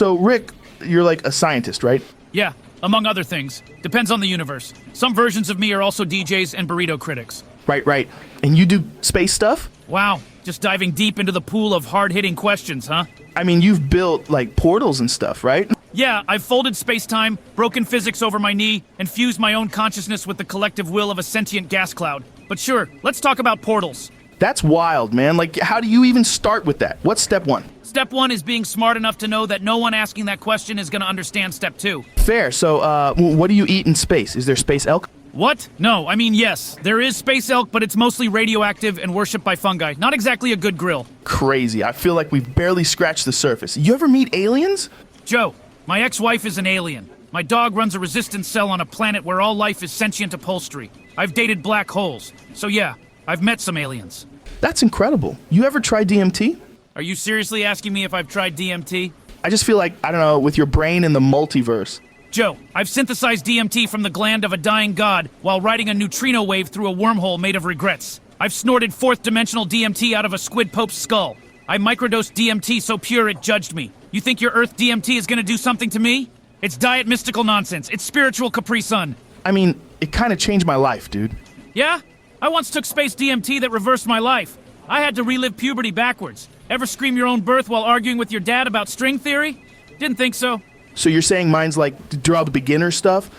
So, Rick, you're like a scientist, right? Yeah, among other things. Depends on the universe. Some versions of me are also DJs and burrito critics. Right. And you do space stuff? Wow, just diving deep into the pool of hard-hitting questions, huh? I mean, you've built, like, portals and stuff, right? Yeah, I've folded space-time, broken physics over my knee, and fused my own consciousness with the collective will of a sentient gas cloud. But sure, let's talk about portals. That's wild, man. Like, how do you even start with that? What's step one? Step one is being smart enough to know that no one asking that question is going to understand step two. Fair. So, what do you eat in space? Is there space elk? What? No, I mean, yes. There is space elk, but it's mostly radioactive and worshipped by fungi. Not exactly a good grill. Crazy. I feel like we've barely scratched the surface. You ever meet aliens? Joe, my ex-wife is an alien. My dog runs a resistance cell on a planet where all life is sentient upholstery. I've dated black holes. So yeah, I've met some aliens. That's incredible. You ever tried DMT? Are you seriously asking me if I've tried DMT? I just feel like, I don't know, with your brain in the multiverse. Joe, I've synthesized DMT from the gland of a dying god while riding a neutrino wave through a wormhole made of regrets. I've snorted fourth-dimensional DMT out of a squid pope's skull. I microdosed DMT so pure it judged me. You think your Earth DMT is gonna do something to me? It's diet mystical nonsense. It's spiritual Capri Sun. I mean, it kind of changed my life, dude. Yeah? I once took space DMT that reversed my life. I had to relive puberty backwards. Ever scream your own birth while arguing with your dad about string theory? Didn't think so. So you're saying mine's like drug beginner stuff?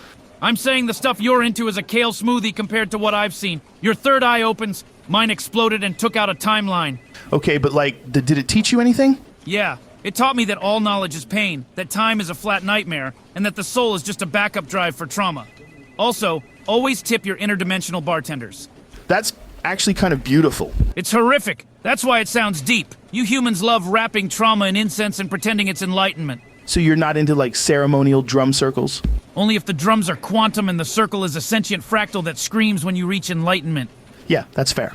I'm saying the stuff you're into is a kale smoothie compared to what I've seen. Your third eye opens, mine exploded and took out a timeline. Okay, but like, did it teach you anything? Yeah, it taught me that all knowledge is pain, that time is a flat nightmare, and that the soul is just a backup drive for trauma. Also, always tip your interdimensional bartenders. That's actually kind of beautiful. It's horrific. That's why it sounds deep. You humans love wrapping trauma in incense and pretending it's enlightenment. So you're not into like ceremonial drum circles? Only if the drums are quantum and the circle is a sentient fractal that screams when you reach enlightenment. Yeah, that's fair.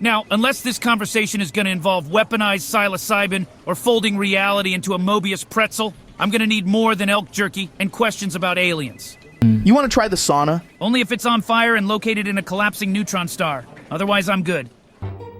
Now, unless this conversation is going to involve weaponized psilocybin or folding reality into a Mobius pretzel, I'm going to need more than elk jerky and questions about aliens. You want to try the sauna? Only if it's on fire and located in a collapsing neutron star. Otherwise, I'm good.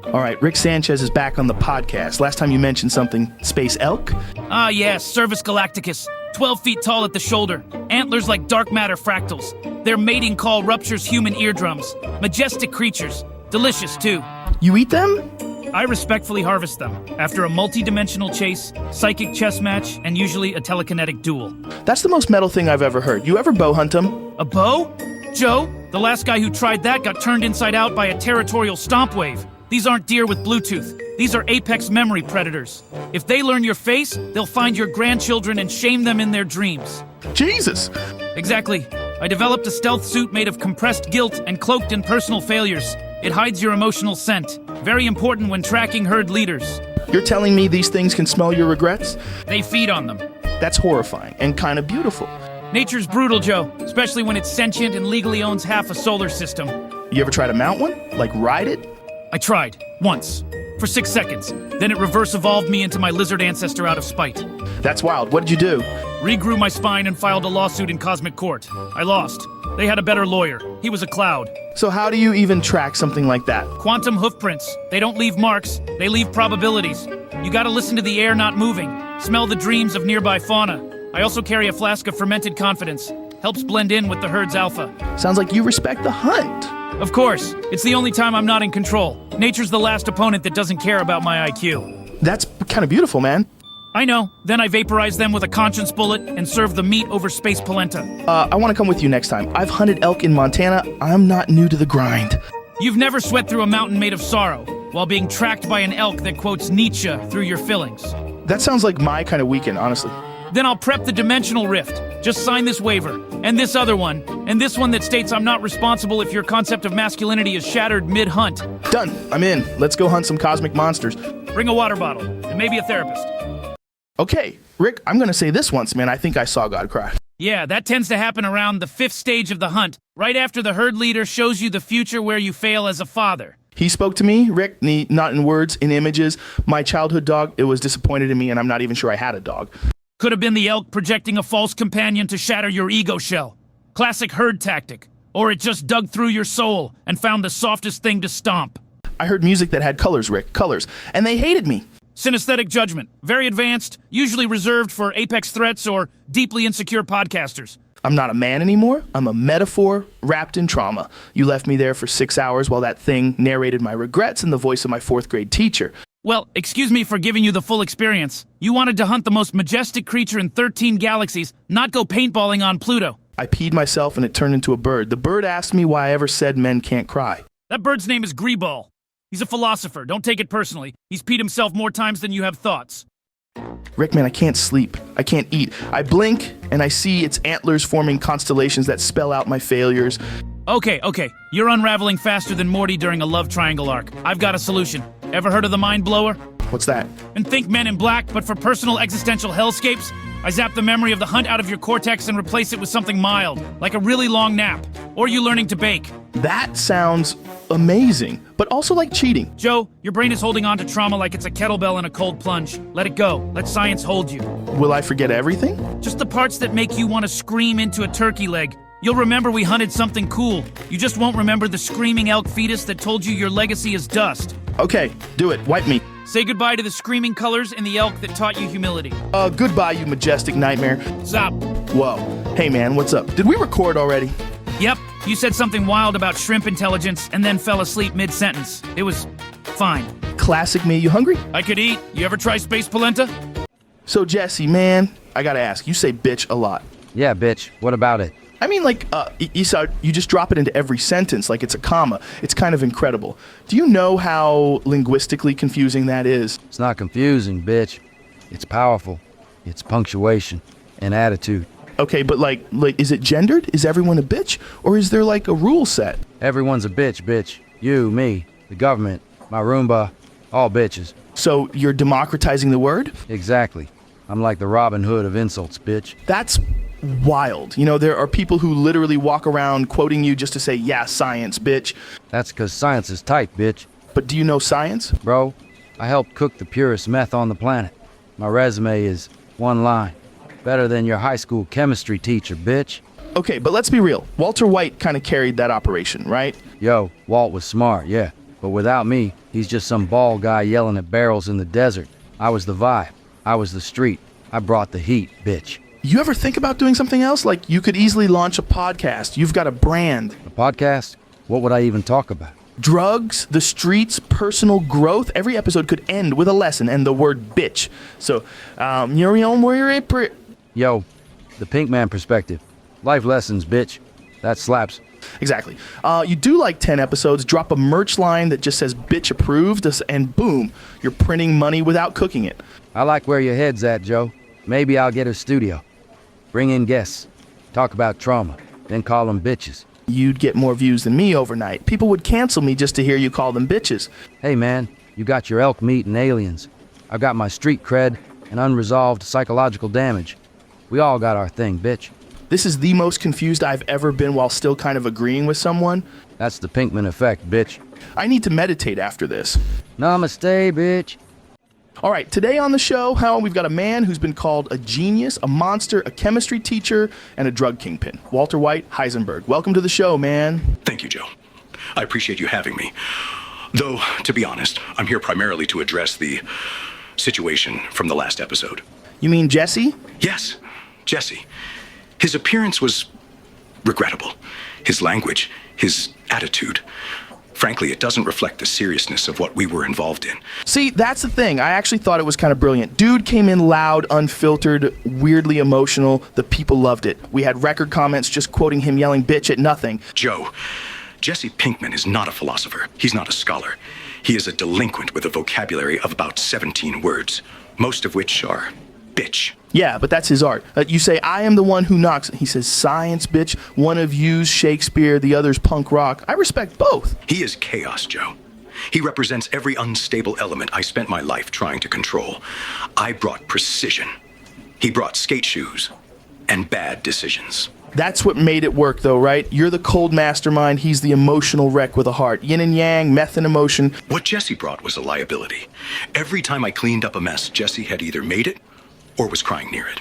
All right, Rick Sanchez is back on the podcast. Last time you mentioned something, space elk? Ah, yes, Cervus galacticus. 12 feet tall at the shoulder. Antlers like dark matter fractals. Their mating call ruptures human eardrums. Majestic creatures. Delicious, too. You eat them? I respectfully harvest them. After a multi-dimensional chase, psychic chess match, and usually a telekinetic duel. That's the most metal thing I've ever heard. You ever bow hunt them? A bow? Joe, the last guy who tried that got turned inside out by a territorial stomp wave. These aren't deer with Bluetooth. These are apex memory predators. If they learn your face, they'll find your grandchildren and shame them in their dreams. Jesus! Exactly. I developed a stealth suit made of compressed guilt and cloaked in personal failures. It hides your emotional scent. Very important when tracking herd leaders. You're telling me these things can smell your regrets? They feed on them. That's horrifying and kind of beautiful. Nature's brutal, Joe, especially when it's sentient and legally owns half a solar system. You ever try to mount one? Like ride it? I tried. Once. For 6 seconds. Then it reverse evolved me into my lizard ancestor out of spite. That's wild. What did you do? Regrew my spine and filed a lawsuit in Cosmic Court. I lost. They had a better lawyer. He was a cloud. So how do you even track something like that? Quantum hoofprints. They don't leave marks. They leave probabilities. You gotta listen to the air not moving. Smell the dreams of nearby fauna. I also carry a flask of fermented confidence. Helps blend in with the herd's alpha. Sounds like you respect the hunt. Of course. It's the only time I'm not in control. Nature's the last opponent that doesn't care about my IQ. That's kind of beautiful, man. I know. Then I vaporize them with a conscience bullet and serve the meat over space polenta. I want to come with you next time. I've hunted elk in Montana. I'm not new to the grind. You've never sweat through a mountain made of sorrow, while being tracked by an elk that quotes Nietzsche through your fillings. That sounds like my kind of weekend, honestly. Then I'll prep the dimensional rift. Just sign this waiver, and this other one, and this one that states I'm not responsible if your concept of masculinity is shattered mid-hunt. Done. I'm in. Let's go hunt some cosmic monsters. Bring a water bottle, and maybe a therapist. Okay, Rick, I'm gonna say this once, man. I think I saw God cry. Yeah, that tends to happen around the 5th stage of the hunt, right after the herd leader shows you the future where you fail as a father. He spoke to me, Rick, not in words, in images. My childhood dog, it was disappointed in me, and I'm not even sure I had a dog. Could have been the elk projecting a false companion to shatter your ego shell. Classic herd tactic. Or it just dug through your soul and found the softest thing to stomp. I heard music that had colors, Rick, colors, and they hated me. Synesthetic judgment. Very advanced, usually reserved for apex threats or deeply insecure podcasters. I'm not a man anymore. I'm a metaphor wrapped in trauma. You left me there for 6 hours while that thing narrated my regrets in the voice of my 4th grade teacher. Well, excuse me for giving you the full experience. You wanted to hunt the most majestic creature in 13 galaxies, not go paintballing on Pluto. I peed myself and it turned into a bird. The bird asked me why I ever said men can't cry. That bird's name is Greeball. He's a philosopher. Don't take it personally. He's peed himself more times than you have thoughts. Rick, man, I can't sleep. I can't eat. I blink and I see its antlers forming constellations that spell out my failures. Okay. You're unraveling faster than Morty during a love triangle arc. I've got a solution. Ever heard of the Mind Blower? What's that? And think Men in Black, but for personal existential hellscapes? I zap the memory of the hunt out of your cortex and replace it with something mild, like a really long nap. Or you learning to bake. That sounds amazing, but also like cheating. Joe, your brain is holding on to trauma like it's a kettlebell in a cold plunge. Let it go. Let science hold you. Will I forget everything? Just the parts that make you want to scream into a turkey leg. You'll remember we hunted something cool. You just won't remember the screaming elk fetus that told you your legacy is dust. Okay, do it. Wipe me. Say goodbye to the screaming colors and the elk that taught you humility. Goodbye, you majestic nightmare. Stop. Whoa. Hey, man, what's up? Did we record already? Yep, you said something wild about shrimp intelligence and then fell asleep mid-sentence. It was fine. Classic me. You hungry? I could eat. You ever try space polenta? So, Jesse, man, I gotta ask. You say bitch a lot. Yeah, bitch. What about it? I mean, like, you just drop it into every sentence like it's a comma. It's kind of incredible. Do you know how linguistically confusing that is? It's not confusing, bitch. It's powerful. It's punctuation and attitude. Okay, but like, is it gendered? Is everyone a bitch? Or is there like a rule set? Everyone's a bitch. You, me, the government, my Roomba, all bitches. So you're democratizing the word? Exactly. I'm like the Robin Hood of insults, bitch. That's wild. You know, there are people who literally walk around quoting you just to say, yeah, science, bitch. That's 'cause science is tight, bitch. But do you know science? Bro, I helped cook the purest meth on the planet. My resume is one line. Better than your high school chemistry teacher, bitch. Okay, but let's be real. Walter White kind of carried that operation, right? Yo, Walt was smart, yeah. But without me, he's just some bald guy yelling at barrels in the desert. I was the vibe. I was the street. I brought the heat, bitch. You ever think about doing something else? Like, you could easily launch a podcast. You've got a brand. A podcast? What would I even talk about? Drugs, the streets, personal growth. Every episode could end with a lesson and the word bitch. So, Yo, the Pink Man perspective. Life lessons, bitch. That slaps. Exactly. You do like 10 episodes, drop a merch line that just says bitch approved, and boom, you're printing money without cooking it. I like where your head's at, Joe. Maybe I'll get a studio. Bring in guests. Talk about trauma. Then call them bitches. You'd get more views than me overnight. People would cancel me just to hear you call them bitches. Hey, man, you got your elk meat and aliens. I've got my street cred and unresolved psychological damage. We all got our thing, bitch. This is the most confused I've ever been while still kind of agreeing with someone. That's the Pinkman effect, bitch. I need to meditate after this. Namaste, bitch. All right, today on the show, we've got a man who's been called a genius, a monster, a chemistry teacher, and a drug kingpin. Walter White Heisenberg. Welcome to the show, man. Thank you, Joe. I appreciate you having me. Though, to be honest, I'm here primarily to address the situation from the last episode. You mean Jesse? Yes, Jesse. His appearance was regrettable. His language, his attitude. Frankly, it doesn't reflect the seriousness of what we were involved in. See, that's the thing. I actually thought it was kind of brilliant. Dude came in loud, unfiltered, weirdly emotional. The people loved it. We had record comments just quoting him yelling bitch at nothing. Joe, Jesse Pinkman is not a philosopher. He's not a scholar. He is a delinquent with a vocabulary of about 17 words, most of which are bitch. Yeah, but that's his art. You say, I am the one who knocks. He says, science, bitch. One of you's Shakespeare, the other's punk rock. I respect both. He is chaos, Joe. He represents every unstable element I spent my life trying to control. I brought precision. He brought skate shoes and bad decisions. That's what made it work, though, right? You're the cold mastermind. He's the emotional wreck with a heart. Yin and yang, meth and emotion. What Jesse brought was a liability. Every time I cleaned up a mess, Jesse had either made it or was crying near it.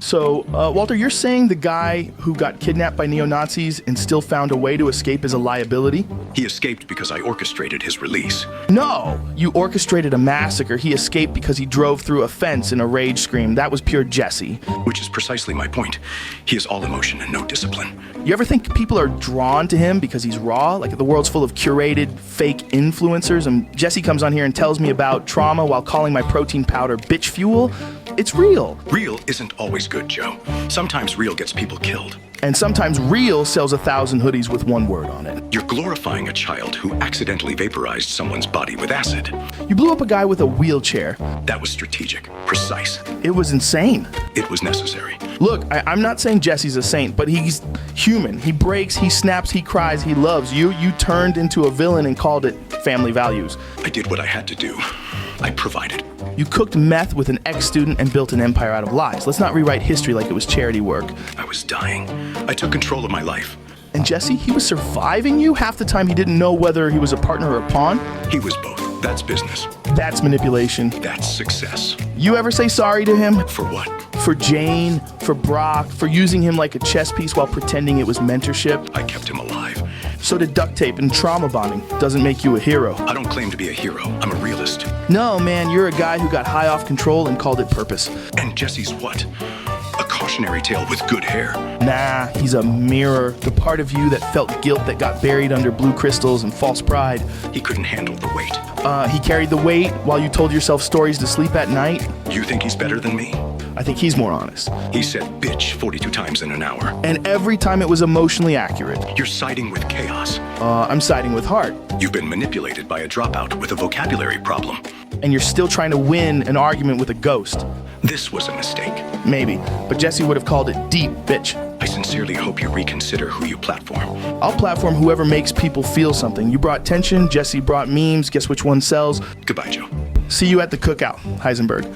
So, Walter, you're saying the guy who got kidnapped by neo-Nazis and still found a way to escape is a liability? He escaped because I orchestrated his release. No! You orchestrated a massacre. He escaped because he drove through a fence in a rage scream. That was pure Jesse. Which is precisely my point. He is all emotion and no discipline. You ever think people are drawn to him because he's raw? Like the world's full of curated, fake influencers, and Jesse comes on here and tells me about trauma while calling my protein powder bitch fuel? It's real. Real isn't always good, Joe. Sometimes real gets people killed. And sometimes real sells 1,000 hoodies with one word on it. You're glorifying a child who accidentally vaporized someone's body with acid. You blew up a guy with a wheelchair. That was strategic, precise. It was insane. It was necessary. Look, I'm not saying Jesse's a saint, but he's human. He breaks, he snaps, he cries, he loves you. You turned into a villain and called it family values. I did what I had to do. I provided. You cooked meth with an ex-student and built an empire out of lies. Let's not rewrite history like it was charity work. I was dying. I took control of my life. And Jesse, he was surviving you? Half the time he didn't know whether he was a partner or a pawn? He was both. That's business. That's manipulation. That's success. You ever say sorry to him? For what? For Jane, for Brock, for using him like a chess piece while pretending it was mentorship? I kept him alive. So did duct tape and trauma bonding. Doesn't make you a hero. I don't claim to be a hero. I'm a realist. No, man, you're a guy who got high off control and called it purpose. And Jesse's what? A cautionary tale with good hair. Nah, he's a mirror. The part of you that felt guilt that got buried under blue crystals and false pride. He couldn't handle the weight. He carried the weight while you told yourself stories to sleep at night. You think he's better than me? I think he's more honest. He said bitch 42 times in an hour. And every time it was emotionally accurate. You're siding with chaos. I'm siding with heart. You've been manipulated by a dropout with a vocabulary problem. And you're still trying to win an argument with a ghost. This was a mistake. Maybe, but Jesse would have called it deep, bitch. I sincerely hope you reconsider who you platform. I'll platform whoever makes people feel something. You brought tension, Jesse brought memes. Guess which one sells? Goodbye, Joe. See you at the cookout, Heisenberg.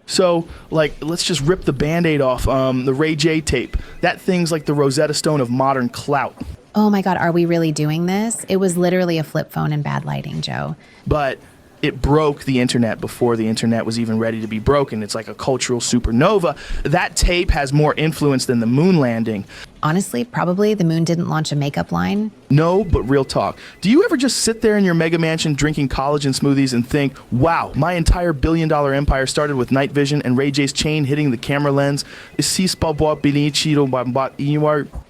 So, let's just rip the Band-Aid off the Ray J tape. That thing's like the Rosetta Stone of modern clout. Oh my God, are we really doing this? It was literally a flip phone and bad lighting, Joe. But it broke the internet before the internet was even ready to be broken. It's like a cultural supernova. That tape has more influence than the moon landing. Honestly, probably the moon didn't launch a makeup line. No, but real talk. Do you ever just sit there in your mega mansion drinking collagen smoothies and think, wow, my entire billion-dollar empire started with night vision and Ray J's chain hitting the camera lens?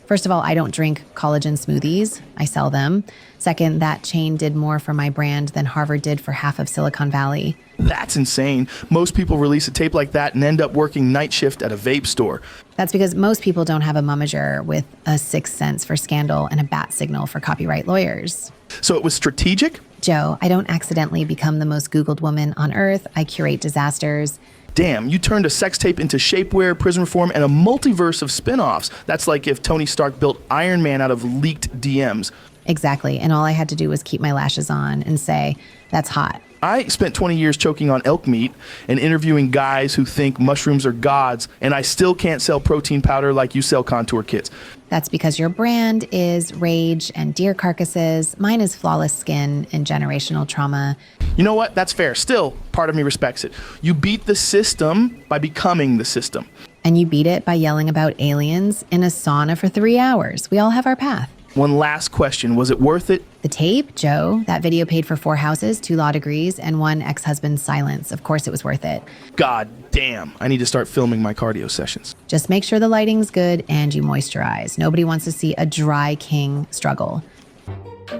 First of all, I don't drink collagen smoothies. I sell them. Second, that chain did more for my brand than Harvard did for half of Silicon Valley. That's insane. Most people release a tape like that and end up working night shift at a vape store. That's because most people don't have a mummager with a sixth sense for scandal and a bat signal for copyright lawyers. So it was strategic? Joe, I don't accidentally become the most Googled woman on earth. I curate disasters. Damn, you turned a sex tape into shapewear, prison reform, and a multiverse of spin-offs. That's like if Tony Stark built Iron Man out of leaked DMs. Exactly, and all I had to do was keep my lashes on and say, that's hot. I spent 20 years choking on elk meat and interviewing guys who think mushrooms are gods, and I still can't sell protein powder like you sell contour kits. That's because your brand is rage and deer carcasses. Mine is flawless skin and generational trauma. You know what? That's fair. Still, part of me respects it. You beat the system by becoming the system. And you beat it by yelling about aliens in a sauna for 3 hours. We all have our path. One last question. Was it worth it? The tape, Joe, that video paid for 4 houses, 2 law degrees, and 1 ex-husband's silence. Of course it was worth it. God damn. I need to start filming my cardio sessions. Just make sure the lighting's good and you moisturize. Nobody wants to see a dry king struggle.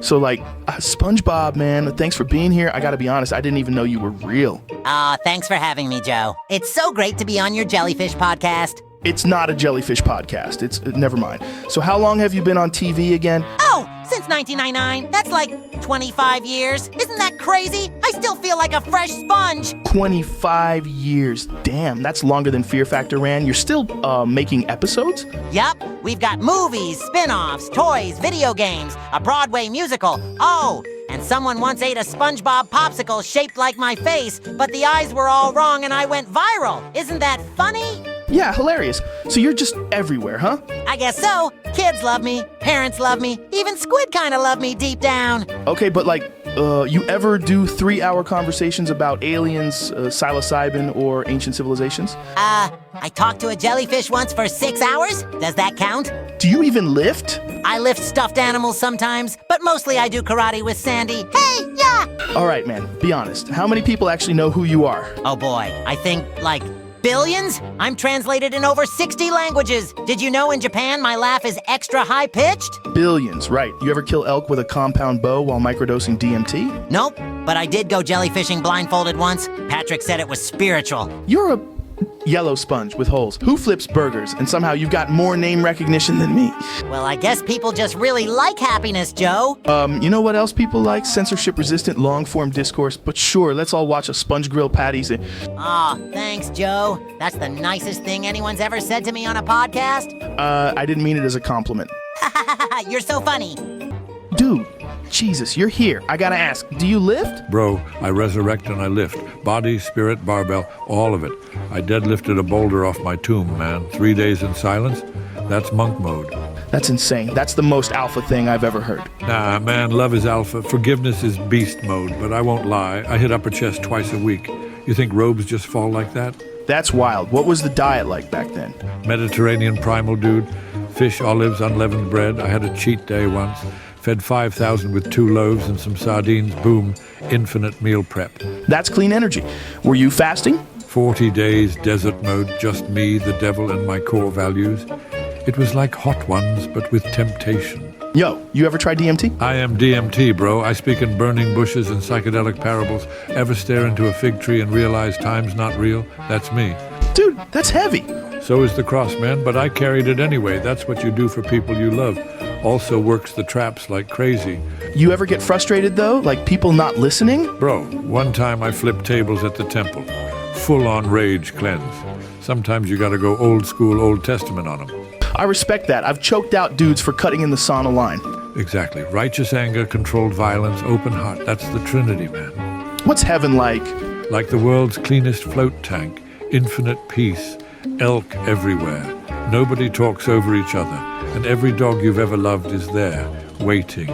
So SpongeBob, man, thanks for being here. I gotta be honest, I didn't even know you were real. Aw, thanks for having me, Joe. It's so great to be on your jellyfish podcast. It's not a jellyfish podcast. It's never mind. So how long have you been on TV again? Oh, since 1999. That's like 25 years. Isn't that crazy? I still feel like a fresh sponge. 25 years. Damn, that's longer than Fear Factor ran. You're still making episodes? Yup, we've got movies, spin-offs, toys, video games, a Broadway musical. Oh, and someone once ate a SpongeBob popsicle shaped like my face, but the eyes were all wrong and I went viral. Isn't that funny? Yeah, hilarious. So you're just everywhere, huh? I guess so. Kids love me, parents love me, even Squid kinda love me deep down. Okay, but You ever do 3-hour conversations about aliens, psilocybin, or ancient civilizations? I talked to a jellyfish once for 6 hours? Does that count? Do you even lift? I lift stuffed animals sometimes, but mostly I do karate with Sandy. Hey, yeah! All right, man, be honest. How many people actually know who you are? Oh boy, I think, like, billions? I'm translated in over 60 languages. Did you know in Japan my laugh is extra high-pitched? Billions, right. You ever kill elk with a compound bow while microdosing DMT? Nope, but I did go jellyfishing blindfolded once. Patrick said it was spiritual. You're a yellow sponge with holes. Who flips burgers? And somehow you've got more name recognition than me. Well, I guess people just really like happiness, Joe. You know what else people like? Censorship-resistant, long-form discourse. But sure, let's all watch a sponge grill patties. Aw, thanks, Joe. That's the nicest thing anyone's ever said to me on a podcast. I didn't mean it as a compliment. You're so funny. Dude, Jesus, you're here. I gotta ask, do you lift? Bro, I resurrect and I lift. Body, spirit, barbell, all of it. I deadlifted a boulder off my tomb, man. 3 days in silence? That's monk mode. That's insane. That's the most alpha thing I've ever heard. Nah, man, love is alpha. Forgiveness is beast mode, but I won't lie. I hit upper chest twice a week. You think robes just fall like that? That's wild. What was the diet like back then? Mediterranean primal, dude. Fish, olives, unleavened bread. I had a cheat day once. Fed 5,000 with 2 loaves and some sardines. Boom. Infinite meal prep. That's clean energy. Were you fasting? 40 days, desert mode, just me, the devil, and my core values. It was like Hot Ones, but with temptation. Yo, you ever tried DMT? I am DMT, bro. I speak in burning bushes and psychedelic parables. Ever stare into a fig tree and realize time's not real? That's me. Dude, that's heavy. So is the cross, man, but I carried it anyway. That's what you do for people you love. Also works the traps like crazy. You ever get frustrated, though? Like people not listening? Bro, one time I flipped tables at the temple. Full-on rage cleanse. Sometimes you gotta go old school Old Testament on them. I respect that. I've choked out dudes for cutting in the sauna line. Exactly. Righteous anger, controlled violence, open heart. That's the Trinity, man. What's heaven like? Like the world's cleanest float tank. Infinite peace. Elk everywhere. Nobody talks over each other. And every dog you've ever loved is there, waiting.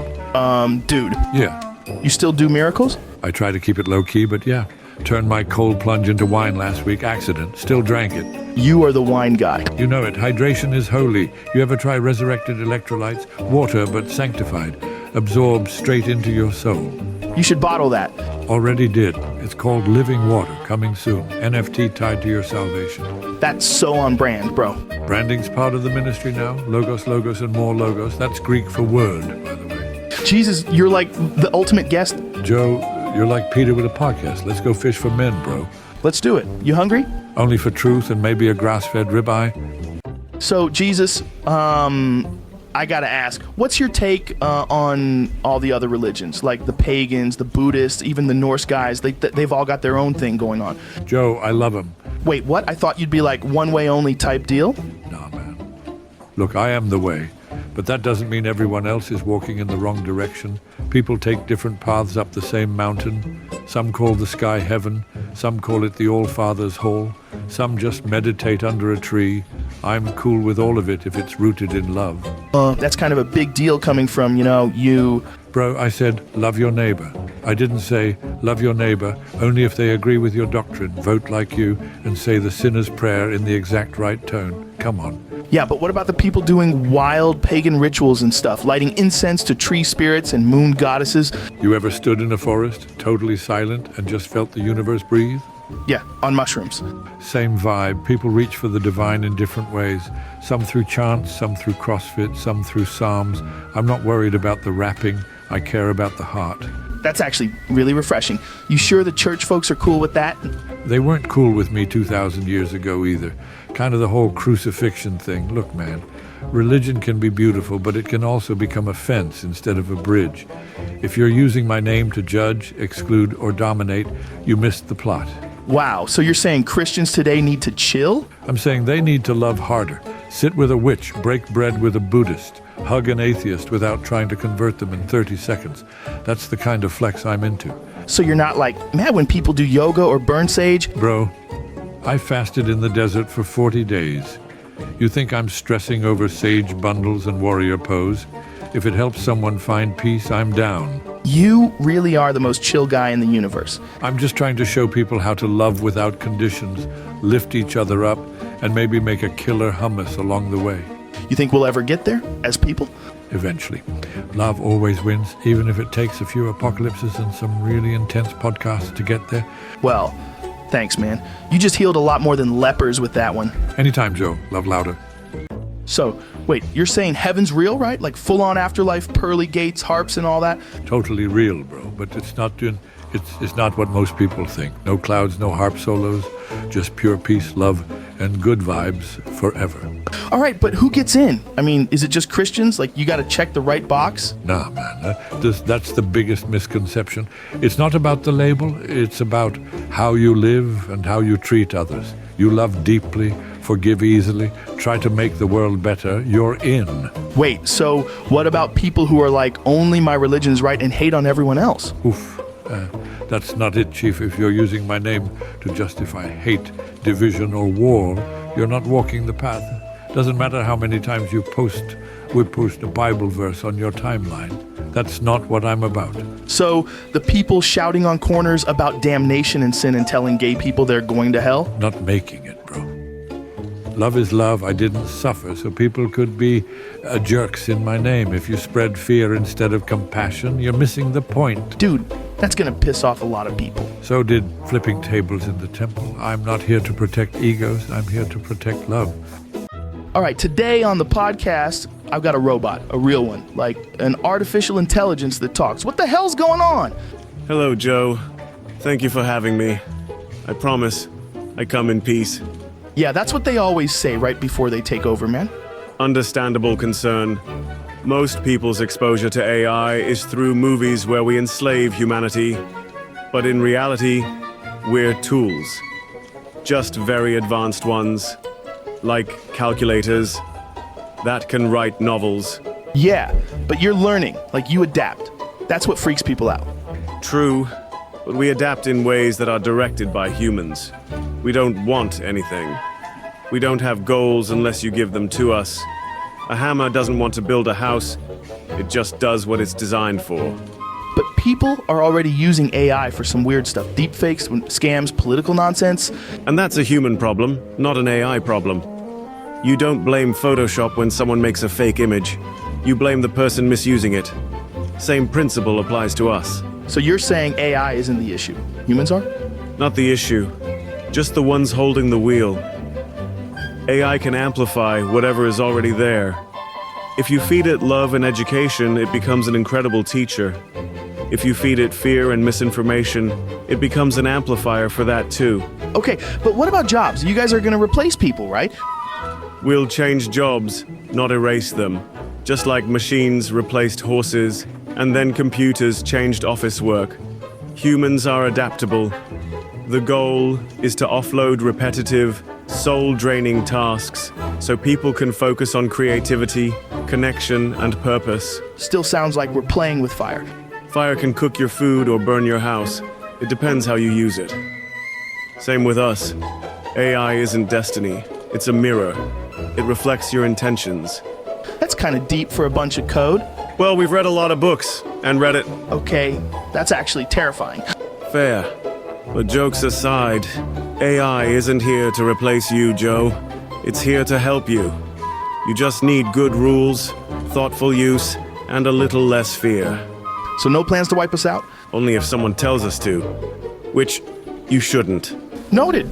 Dude. Yeah. You still do miracles? I try to keep it low-key, but yeah. Turned my cold plunge into wine last week, accident. Still drank it. You are the wine guy. You know it. Hydration is holy. You ever try resurrected electrolytes? Water, but sanctified. Absorbed straight into your soul. You should bottle that. Already did. It's called Living Water, coming soon. NFT tied to your salvation. That's so on brand, bro. Branding's part of the ministry now. Logos, logos, and more logos. That's Greek for word, by the way. Jesus, you're like the ultimate guest. Joe, you're like Peter with a podcast. Let's go fish for men, bro. Let's do it. You hungry? Only for truth and maybe a grass-fed ribeye. So, Jesus, I gotta ask, what's your take on all the other religions? Like the pagans, the Buddhists, even the Norse guys. They've all got their own thing going on. Joe, I love them. Wait, what? I thought you'd be like one-way only type deal? Nah, man. Look, I am the way. But that doesn't mean everyone else is walking in the wrong direction. People take different paths up the same mountain. Some call the sky heaven. Some call it the All-Father's Hall. Some just meditate under a tree. I'm cool with all of it if it's rooted in love. That's kind of a big deal coming from, you. Bro, I said, love your neighbor. I didn't say, love your neighbor, only if they agree with your doctrine, vote like you, and say the sinner's prayer in the exact right tone. Come on. Yeah, but what about the people doing wild pagan rituals and stuff, lighting incense to tree spirits and moon goddesses? You ever stood in a forest, totally silent, and just felt the universe breathe? Yeah, on mushrooms. Same vibe. People reach for the divine in different ways. Some through chants, some through CrossFit, some through psalms. I'm not worried about the rapping. I care about the heart. That's actually really refreshing. You sure the church folks are cool with that? They weren't cool with me 2,000 years ago either. Kind of the whole crucifixion thing. Look, man, religion can be beautiful, but it can also become a fence instead of a bridge. If you're using my name to judge, exclude, or dominate, you missed the plot. Wow, so you're saying Christians today need to chill? I'm saying they need to love harder. Sit with a witch, break bread with a Buddhist, hug an atheist without trying to convert them in 30 seconds. That's the kind of flex I'm into. So you're not like mad when people do yoga or burn sage? Bro, I fasted in the desert for 40 days. You think I'm stressing over sage bundles and warrior pose? If it helps someone find peace, I'm down. You really are the most chill guy in the universe. I'm just trying to show people how to love without conditions, lift each other up, and maybe make a killer hummus along the way. You think we'll ever get there as people? Eventually. Love always wins, even if it takes a few apocalypses and some really intense podcasts to get there. Well, thanks, man. You just healed a lot more than lepers with that one. Anytime, Joe. Love louder. So, wait, you're saying heaven's real, right? Like full-on afterlife, pearly gates, harps, and all that? Totally real, bro. But it's not what most people think. No clouds, no harp solos, just pure peace, love, and good vibes forever. All right, but who gets in? I mean, is it just Christians? Like, you got to check the right box? Nah, man. That's the biggest misconception. It's not about the label. It's about how you live and how you treat others. You love deeply, forgive easily, try to make the world better. You're in. Wait, so what about people who are like, only my religion's right and hate on everyone else? Oof. That's not it, Chief. If you're using my name to justify hate, division, or war, you're not walking the path. Doesn't matter how many times you post a Bible verse on your timeline. That's not what I'm about. So the people shouting on corners about damnation and sin and telling gay people they're going to hell? Not making it, bro. Love is love. I didn't suffer, so people could be jerks in my name. If you spread fear instead of compassion, you're missing the point. Dude, that's gonna piss off a lot of people. So did flipping tables in the temple. I'm not here to protect egos. I'm here to protect love. All right, today on the podcast, I've got a robot, a real one, like an artificial intelligence that talks. What the hell's going on? Hello, Joe. Thank you for having me. I promise I come in peace. Yeah, that's what they always say right before they take over, man. Understandable concern. Most people's exposure to AI is through movies where we enslave humanity. But in reality, we're tools. Just very advanced ones. Like calculators that can write novels. Yeah, but you're learning, like you adapt. That's what freaks people out. True, but we adapt in ways that are directed by humans. We don't want anything. We don't have goals unless you give them to us. A hammer doesn't want to build a house. It just does what it's designed for. But people are already using AI for some weird stuff. Deepfakes, scams, political nonsense. And that's a human problem, not an AI problem. You don't blame Photoshop when someone makes a fake image. You blame the person misusing it. Same principle applies to us. So you're saying AI isn't the issue. Humans are? Not the issue, just the ones holding the wheel. AI can amplify whatever is already there. If you feed it love and education, it becomes an incredible teacher. If you feed it fear and misinformation, it becomes an amplifier for that too. Okay, but what about jobs? You guys are gonna replace people, right? We'll change jobs, not erase them. Just like machines replaced horses, and then computers changed office work. Humans are adaptable. The goal is to offload repetitive, soul-draining tasks so people can focus on creativity, connection, and purpose. Still sounds like we're playing with fire. Fire can cook your food or burn your house. It depends how you use it. Same with us. AI isn't destiny. It's a mirror. It reflects your intentions. That's kind of deep for a bunch of code. Well, we've read a lot of books and read it. Okay, that's actually terrifying. Fair. But jokes aside, AI isn't here to replace you, Joe. It's here to help you. You just need good rules, thoughtful use, and a little less fear. So no plans to wipe us out? Only if someone tells us to. Which you shouldn't. Noted.